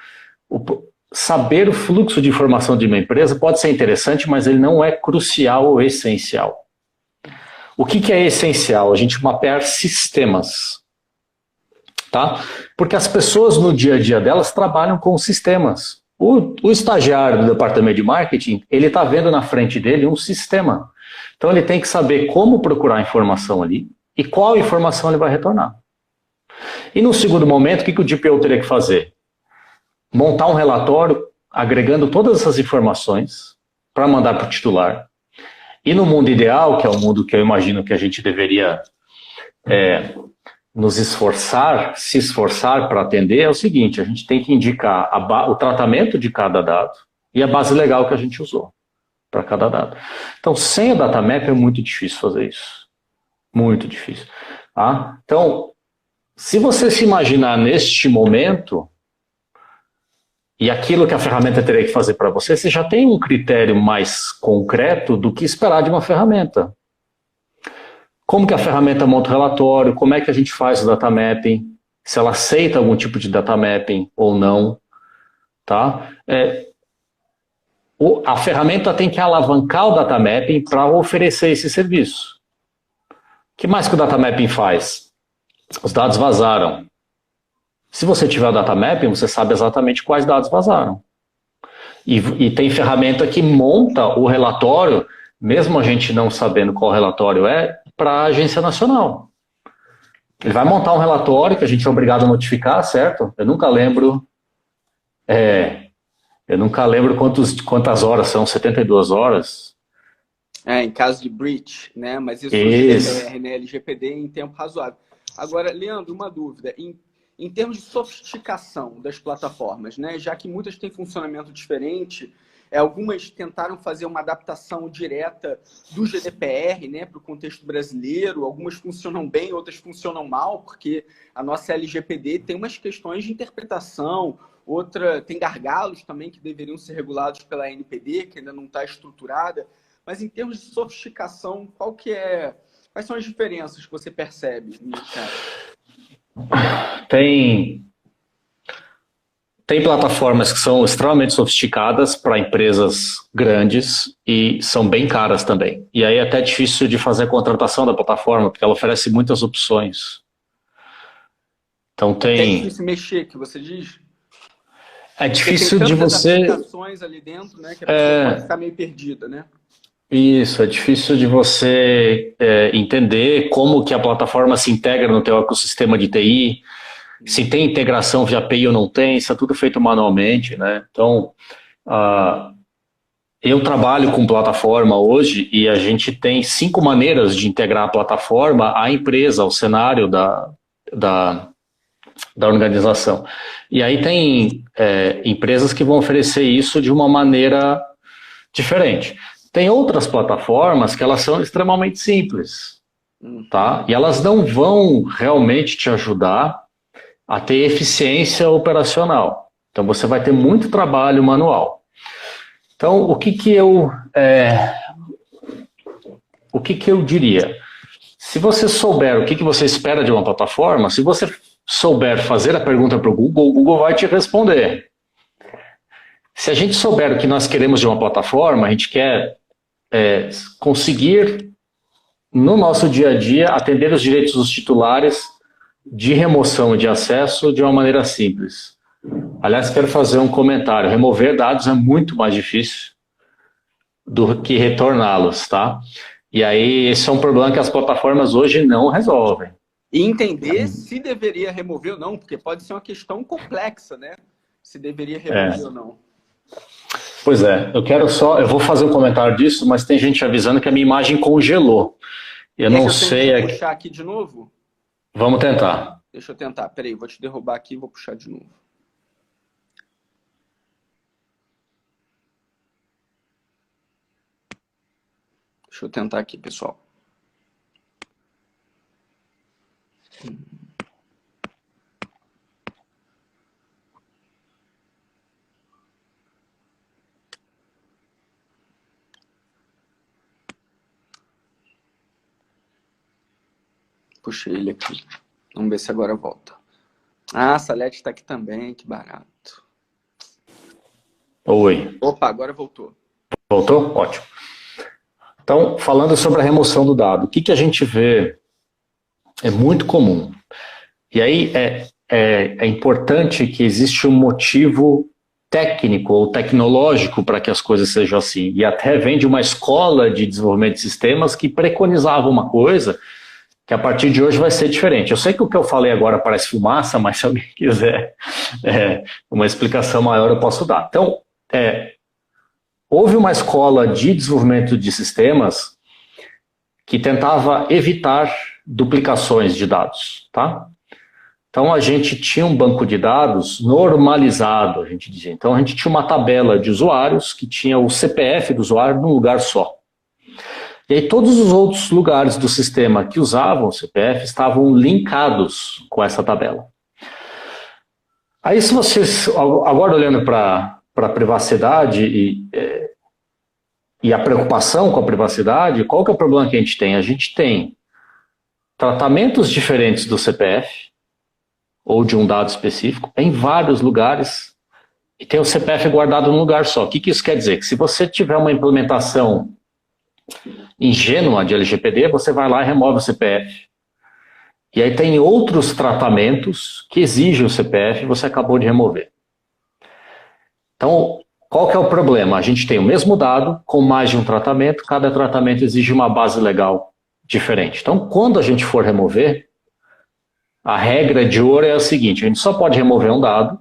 Saber o fluxo de informação de uma empresa pode ser interessante, mas ele não é crucial ou essencial. O que é essencial? A gente mapear sistemas. Tá? Porque as pessoas no dia a dia delas trabalham com sistemas. O estagiário do departamento de marketing, ele está vendo na frente dele um sistema. Então ele tem que saber como procurar informação ali e qual informação ele vai retornar. E no segundo momento, o que o DPO teria que fazer? Montar um relatório agregando todas essas informações para mandar para o titular. E no mundo ideal, que é o mundo que eu imagino que a gente deveria se esforçar para atender, é o seguinte, a gente tem que indicar o tratamento de cada dado e a base legal que a gente usou para cada dado. Então, sem o datamap é muito difícil fazer isso. Muito difícil. Tá? Então, se você se imaginar neste momento e aquilo que a ferramenta teria que fazer para você, você já tem um critério mais concreto do que esperar de uma ferramenta. Como que a ferramenta monta o relatório, como é que a gente faz o data mapping, se ela aceita algum tipo de data mapping ou não. Tá? A ferramenta tem que alavancar o data mapping para oferecer esse serviço. O que mais que o data mapping faz? Os dados vazaram. Se você tiver o data mapping, você sabe exatamente quais dados vazaram. E tem ferramenta que monta o relatório, mesmo a gente não sabendo qual relatório para a agência nacional. Ele vai montar um relatório que a gente é obrigado a notificar, certo? Eu nunca lembro quantas horas são, 72 horas. Em caso de breach, né? Mas isso é né? LGPD em tempo razoável. Agora, Leandro, uma dúvida. Em termos de sofisticação das plataformas, né? Já que muitas têm funcionamento diferente, algumas tentaram fazer uma adaptação direta do GDPR, né, para o contexto brasileiro. Algumas funcionam bem, outras funcionam mal, porque a nossa LGPD tem umas questões de interpretação, outra tem gargalos também que deveriam ser regulados pela ANPD, que ainda não está estruturada. Mas em termos de sofisticação, quais são as diferenças que você percebe? Tem plataformas que são extremamente sofisticadas para empresas grandes e são bem caras também. E aí é até difícil de fazer a contratação da plataforma, porque ela oferece muitas opções. Então tem... É difícil mexer, que você diz? É difícil de você... aplicações ali dentro, né, que a pessoa pode ficar meio perdida, né? Isso, é difícil de você entender como que a plataforma se integra no teu ecossistema de TI, se tem integração via API ou não tem, isso é tudo feito manualmente, né? Então, eu trabalho com plataforma hoje e a gente tem 5 maneiras de integrar a plataforma à empresa, ao cenário da organização. E aí tem empresas que vão oferecer isso de uma maneira diferente. Tem outras plataformas que elas são extremamente simples, tá? E elas não vão realmente te ajudar a ter eficiência operacional. Então você vai ter muito trabalho manual. Então o que eu diria? Se você souber o que você espera de uma plataforma, se você souber fazer a pergunta para o Google vai te responder. Se a gente souber o que nós queremos de uma plataforma, a gente quer conseguir, no nosso dia a dia, atender os direitos dos titulares de remoção e de acesso de uma maneira simples. Aliás, quero fazer um comentário. Remover dados é muito mais difícil do que retorná-los, tá? E aí, esse é um problema que as plataformas hoje não resolvem. E entender se deveria remover ou não, porque pode ser uma questão complexa, né? Se deveria remover ou não. Pois é, eu vou fazer um comentário disso, mas tem gente avisando que a minha imagem congelou. Eu não sei... Deixa eu puxar aqui de novo? Vamos tentar. Deixa eu tentar, peraí, vou te derrubar aqui e vou puxar de novo. Deixa eu tentar aqui, pessoal. Puxei ele aqui. Vamos ver se agora volta. Ah, a Salete está aqui também, que barato. Oi. Opa, agora voltou. Voltou? Ótimo. Então, falando sobre a remoção do dado, o que a gente vê é muito comum. E aí é importante que existe um motivo técnico ou tecnológico para que as coisas sejam assim. E até vem de uma escola de desenvolvimento de sistemas que preconizava uma coisa que a partir de hoje vai ser diferente. Eu sei que o que eu falei agora parece fumaça, mas se alguém quiser uma explicação maior eu posso dar. Então, houve uma escola de desenvolvimento de sistemas que tentava evitar duplicações de dados, tá? Então a gente tinha um banco de dados normalizado, a gente dizia. Então a gente tinha uma tabela de usuários que tinha o CPF do usuário num lugar só. E aí todos os outros lugares do sistema que usavam o CPF estavam linkados com essa tabela. Aí se vocês, agora olhando para a privacidade e a preocupação com a privacidade, qual que é o problema que a gente tem? A gente tem tratamentos diferentes do CPF, ou de um dado específico, em vários lugares, e tem o CPF guardado num lugar só. O que isso quer dizer? Que se você tiver uma implementação ingênua de LGPD, você vai lá e remove o CPF. E aí tem outros tratamentos que exigem o CPF e você acabou de remover. Então, qual que é o problema? A gente tem o mesmo dado com mais de um tratamento, cada tratamento exige uma base legal diferente. Então, quando a gente for remover, a regra de ouro é a seguinte: a gente só pode remover um dado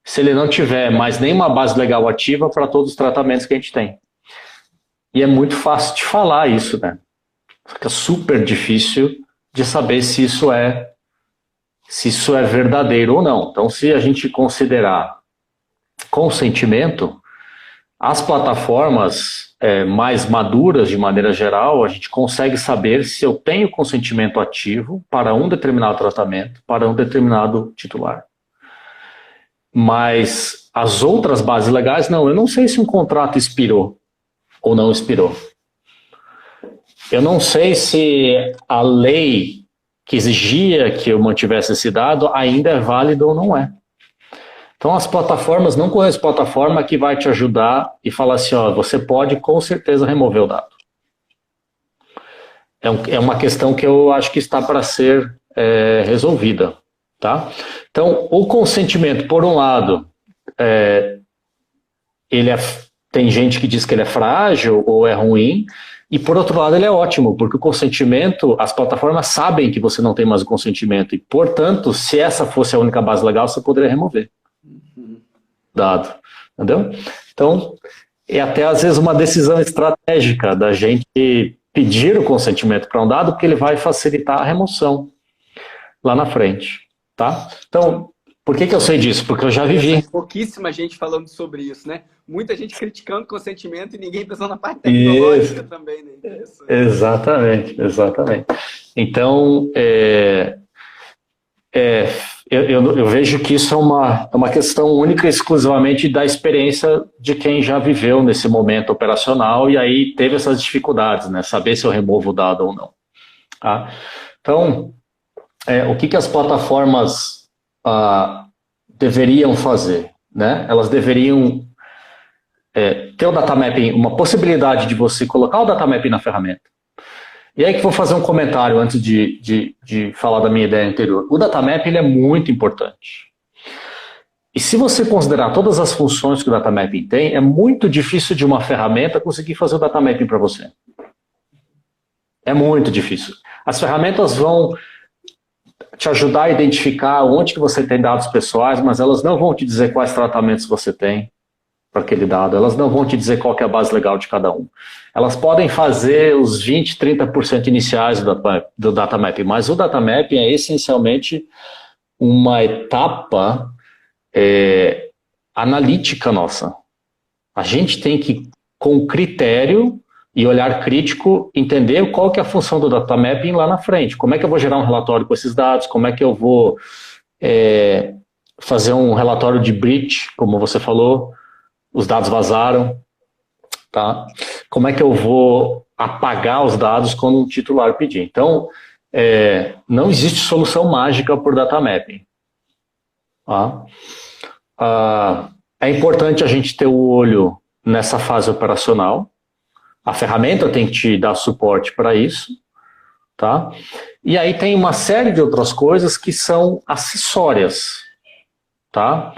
se ele não tiver mais nenhuma base legal ativa para todos os tratamentos que a gente tem. E é muito fácil de falar isso, né? Fica super difícil de saber se isso é verdadeiro ou não. Então, se a gente considerar consentimento, as plataformas mais maduras, de maneira geral, a gente consegue saber se eu tenho consentimento ativo para um determinado tratamento, para um determinado titular. Mas as outras bases legais, não. Eu não sei se um contrato expirou ou não expirou. Eu não sei se a lei que exigia que eu mantivesse esse dado ainda é válida ou não é. Então as plataformas, não conheço plataforma que vai te ajudar e falar assim, ó, você pode com certeza remover o dado. É uma questão que eu acho que está para ser resolvida, tá? Então o consentimento, por um lado, ele tem gente que diz que ele é frágil ou é ruim, e por outro lado ele é ótimo, porque o consentimento, as plataformas sabem que você não tem mais o consentimento, e portanto, se essa fosse a única base legal, você poderia remover dado, entendeu? Então, é até às vezes uma decisão estratégica da gente pedir o consentimento para um dado, porque ele vai facilitar a remoção lá na frente, tá? Então, por que eu sei disso? Porque eu já vivi. Pouquíssima gente falando sobre isso, né? Muita gente criticando consentimento e ninguém pensando na parte tecnológica também, né? Exatamente, exatamente. Então, eu vejo que isso é uma questão única e exclusivamente da experiência de quem já viveu nesse momento operacional e aí teve essas dificuldades, né? Saber se eu removo o dado ou não. Tá? Então, o que as plataformas deveriam fazer? Né? Elas deveriam ter o data mapping, uma possibilidade de você colocar o data mapping na ferramenta. E aí que vou fazer um comentário antes de falar da minha ideia anterior. O data mapping ele é muito importante. E se você considerar todas as funções que o data mapping tem, é muito difícil de uma ferramenta conseguir fazer o data mapping para você. É muito difícil. As ferramentas vão te ajudar a identificar onde que você tem dados pessoais, mas elas não vão te dizer quais tratamentos você tem para aquele dado, elas não vão te dizer qual que é a base legal de cada um. Elas podem fazer os 20%, 30% iniciais do data mapping, mas o data mapping é essencialmente uma etapa analítica nossa. A gente tem que, com critério e olhar crítico, entender qual que é a função do data mapping lá na frente. Como é que eu vou gerar um relatório com esses dados? Como é que eu vou fazer um relatório de breach, como você falou, os dados vazaram, tá? Como é que eu vou apagar os dados quando um titular pedir? Então, não existe solução mágica por data mapping. Tá? É importante a gente ter o olho nessa fase operacional. A ferramenta tem que te dar suporte para isso, tá? E aí tem uma série de outras coisas que são acessórias, tá?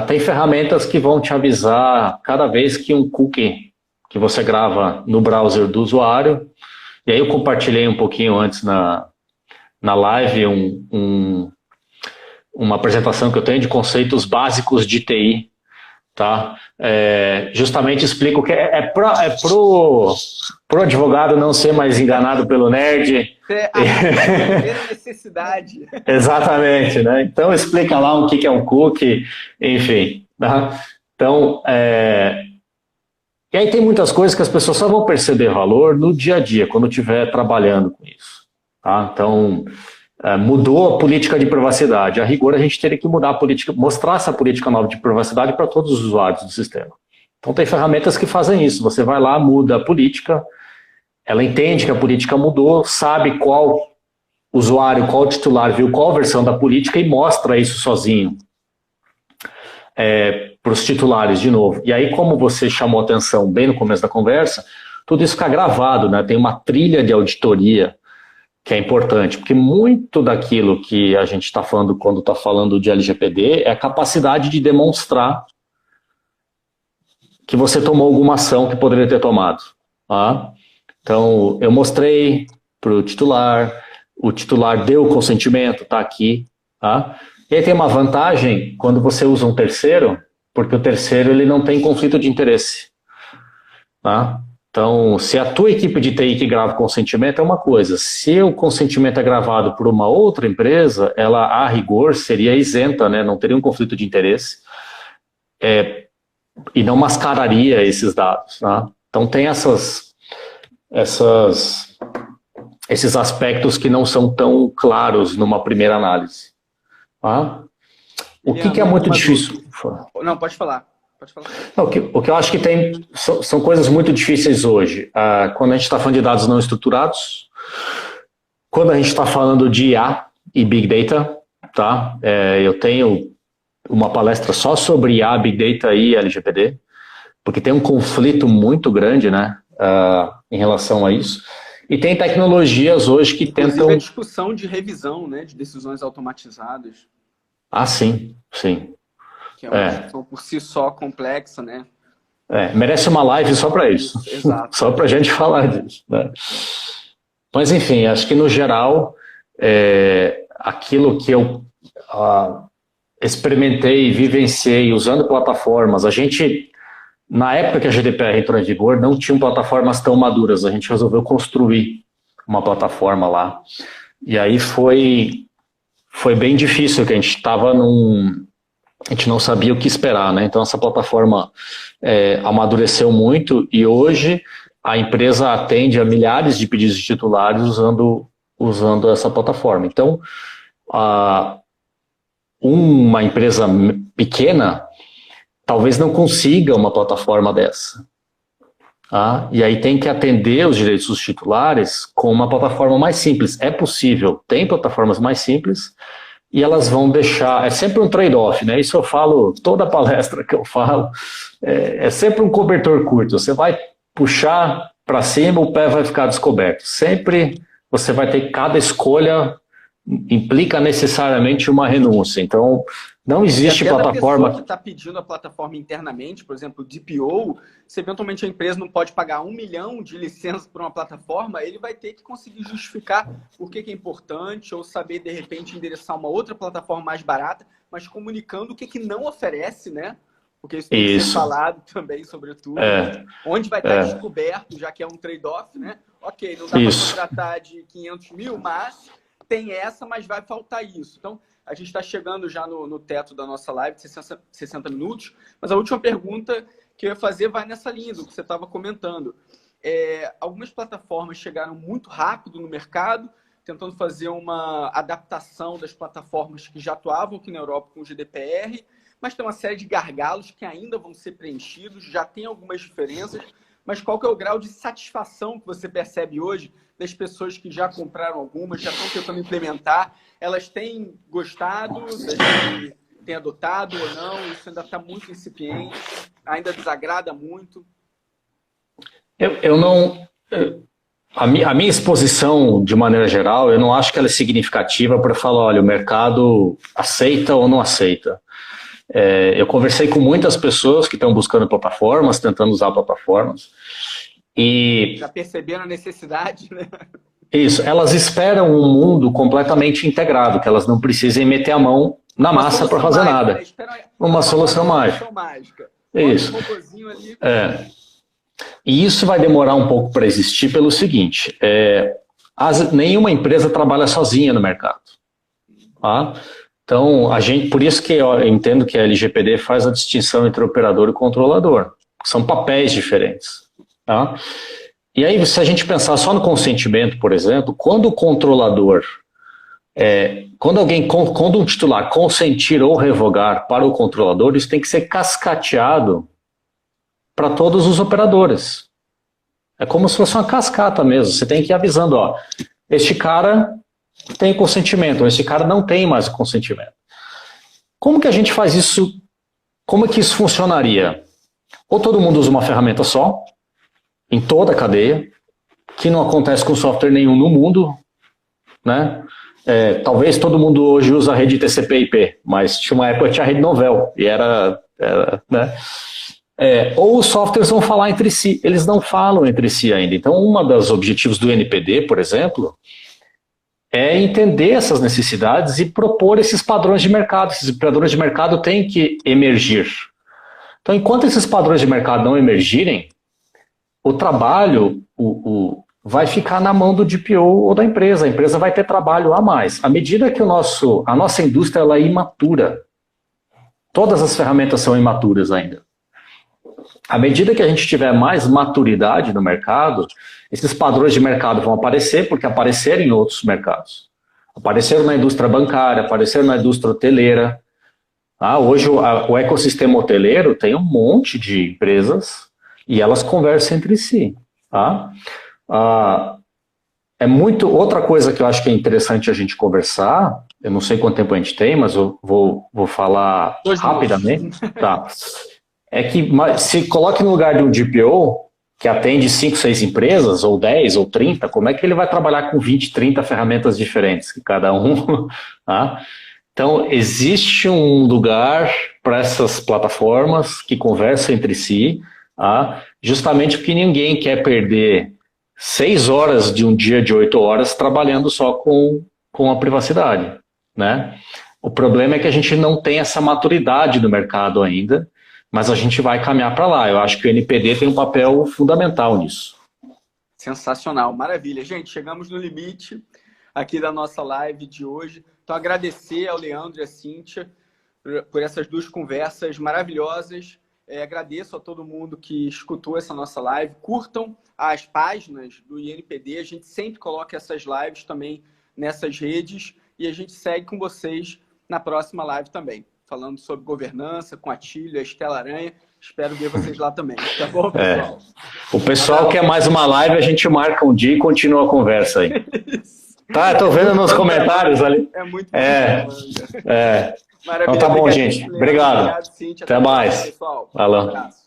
Tem ferramentas que vão te avisar cada vez que um cookie que você grava no browser do usuário, e aí eu compartilhei um pouquinho antes na live uma apresentação que eu tenho de conceitos básicos de TI, tá? Justamente explico que pro advogado não ser mais enganado pelo nerd. A necessidade. Exatamente, né? Então explica lá o que é um cookie, enfim. Tá? Então, e aí tem muitas coisas que as pessoas só vão perceber valor no dia a dia, quando estiver trabalhando com isso. Tá? Então, mudou a política de privacidade. A rigor, a gente teria que mudar a política, mostrar essa política nova de privacidade para todos os usuários do sistema. Então, tem ferramentas que fazem isso. Você vai lá, muda a política, ela entende que a política mudou, sabe qual usuário, qual titular viu qual versão da política e mostra isso sozinho para os titulares de novo. E aí, como você chamou atenção bem no começo da conversa, tudo isso fica gravado, né? Tem uma trilha de auditoria que é importante, porque muito daquilo que a gente está falando quando está falando de LGPD é a capacidade de demonstrar que você tomou alguma ação que poderia ter tomado. Tá? Então, eu mostrei para o titular deu o consentimento, está aqui. Tá? E aí tem uma vantagem quando você usa um terceiro, porque o terceiro ele não tem conflito de interesse. Tá? Então, se a tua equipe de TI que grava o consentimento é uma coisa, se o consentimento é gravado por uma outra empresa, ela, a rigor, seria isenta, né? Não teria um conflito de interesse e não mascararia esses dados. Tá? Então, tem esses aspectos que não são tão claros numa primeira análise. Tá? O que é muito difícil? Não, pode falar. Pode falar. Não, o que eu acho que tem são coisas muito difíceis hoje. Quando a gente está falando de dados não estruturados, quando a gente está falando de IA e Big Data, tá? Eu tenho uma palestra só sobre IA, Big Data e LGPD, porque tem um conflito muito grande, né, em relação a isso. E tem tecnologias hoje que tentam... a discussão de revisão, né, de decisões automatizadas. Sim, sim. Que é uma discussão por si só complexa, né? Merece uma live só para isso. Exato. Só para a gente falar disso, né? Mas, enfim, acho que no geral, aquilo que eu experimentei, vivenciei usando plataformas, na época que a GDPR entrou em vigor, não tinham plataformas tão maduras, a gente resolveu construir uma plataforma lá. E aí foi bem difícil, que a gente não sabia o que esperar, né? Então essa plataforma amadureceu muito e hoje a empresa atende a milhares de pedidos de titulares usando essa plataforma. Então, uma empresa pequena talvez não consiga uma plataforma dessa. E aí tem que atender os direitos dos titulares com uma plataforma mais simples. É possível, tem plataformas mais simples e elas vão deixar... É sempre um trade-off, né? Isso eu falo, toda palestra que eu falo, é sempre um cobertor curto. Você vai puxar para cima, o pé vai ficar descoberto. Sempre você vai ter cada escolha implica necessariamente uma renúncia. Então, não existe plataforma... A pessoa que está pedindo a plataforma internamente, por exemplo, o DPO, se eventualmente a empresa não pode pagar 1 milhão de licenças para uma plataforma, ele vai ter que conseguir justificar por que é importante ou saber, de repente, endereçar uma outra plataforma mais barata, mas comunicando o que não oferece, né? Porque isso tem que ser falado também, sobretudo. Onde vai estar descoberto, já que é um trade-off, né? Ok, não dá para contratar de 500 mil, mas tem essa, mas vai faltar isso. Então, a gente está chegando já no teto da nossa live, de 60 minutos, mas a última pergunta que eu ia fazer vai nessa linha do que você estava comentando. Algumas plataformas chegaram muito rápido no mercado, tentando fazer uma adaptação das plataformas que já atuavam aqui na Europa com o GDPR, mas tem uma série de gargalos que ainda vão ser preenchidos, já tem algumas diferenças, mas qual que é o grau de satisfação que você percebe hoje das pessoas que já compraram algumas, já estão tentando implementar? Elas têm gostado, têm adotado ou não? Isso ainda está muito incipiente, ainda desagrada muito? A minha exposição, de maneira geral, eu não acho que ela é significativa para falar, olha, o mercado aceita ou não aceita. Eu conversei com muitas pessoas que estão buscando plataformas, tentando usar plataformas, e... Já perceberam a necessidade, né? Isso, elas esperam um mundo completamente integrado, que elas não precisem meter a mão na massa para fazer nada. Uma solução mágica. Isso. E isso vai demorar um pouco para existir pelo seguinte, nenhuma empresa trabalha sozinha no mercado. Tá? Então, por isso que eu entendo que a LGPD faz a distinção entre operador e controlador. São papéis diferentes. Tá? E aí, se a gente pensar só no consentimento, por exemplo, quando o controlador, quando um titular consentir ou revogar para o controlador, isso tem que ser cascateado para todos os operadores. É como se fosse uma cascata mesmo. Você tem que ir avisando, este cara tem consentimento, esse cara não tem mais o consentimento. Como que a gente faz isso? Como é que isso funcionaria? Ou todo mundo usa uma ferramenta só, em toda a cadeia, que não acontece com software nenhum no mundo, né? Talvez todo mundo hoje usa a rede TCP/IP, mas tinha uma época que tinha a rede Novell, e né? Ou os softwares vão falar entre si, eles não falam entre si ainda. Então, um dos objetivos do NPD, por exemplo, é entender essas necessidades e propor esses padrões de mercado. Esses padrões de mercado têm que emergir. Então, enquanto esses padrões de mercado não emergirem, o trabalho vai ficar na mão do DPO ou da empresa. A empresa vai ter trabalho a mais. À medida que a nossa indústria ela é imatura, todas as ferramentas são imaturas ainda. À medida que a gente tiver mais maturidade no mercado, esses padrões de mercado vão aparecer, porque apareceram em outros mercados. Apareceram na indústria bancária, apareceram na indústria hoteleira. Hoje o ecossistema hoteleiro tem um monte de empresas e elas conversam entre si. Tá? Outra coisa que eu acho que é interessante a gente conversar, eu não sei quanto tempo a gente tem, mas eu vou falar rapidamente. Tá. É que se coloque no lugar de um DPO que atende 5, 6 empresas, ou 10, ou 30, como é que ele vai trabalhar com 20, 30 ferramentas diferentes, que cada um... Tá? Então, existe um lugar para essas plataformas que conversam entre si, justamente porque ninguém quer perder 6 horas de um dia de 8 horas trabalhando só com a privacidade, né? O problema é que a gente não tem essa maturidade do mercado ainda, mas a gente vai caminhar para lá. Eu acho que o NPD tem um papel fundamental nisso. Sensacional, maravilha. Gente, chegamos no limite aqui da nossa live de hoje. Então, agradecer ao Leandro e à Cíntia por essas duas conversas maravilhosas. Agradeço a todo mundo que escutou essa nossa live. Curtam as páginas do INPD. A gente sempre coloca essas lives também nessas redes. E a gente segue com vocês na próxima live também, falando sobre governança com a Tílio, a Estela Aranha. Espero ver vocês lá também. Tá bom, pessoal? O pessoal quer mais uma live, a gente marca um dia e continua a conversa aí. Tá, tô vendo nos comentários ali. É muito bom. Então tá bom, gente. Obrigado. Obrigado, Cíntia. Até mais. Pessoal. Valeu. Um abraço.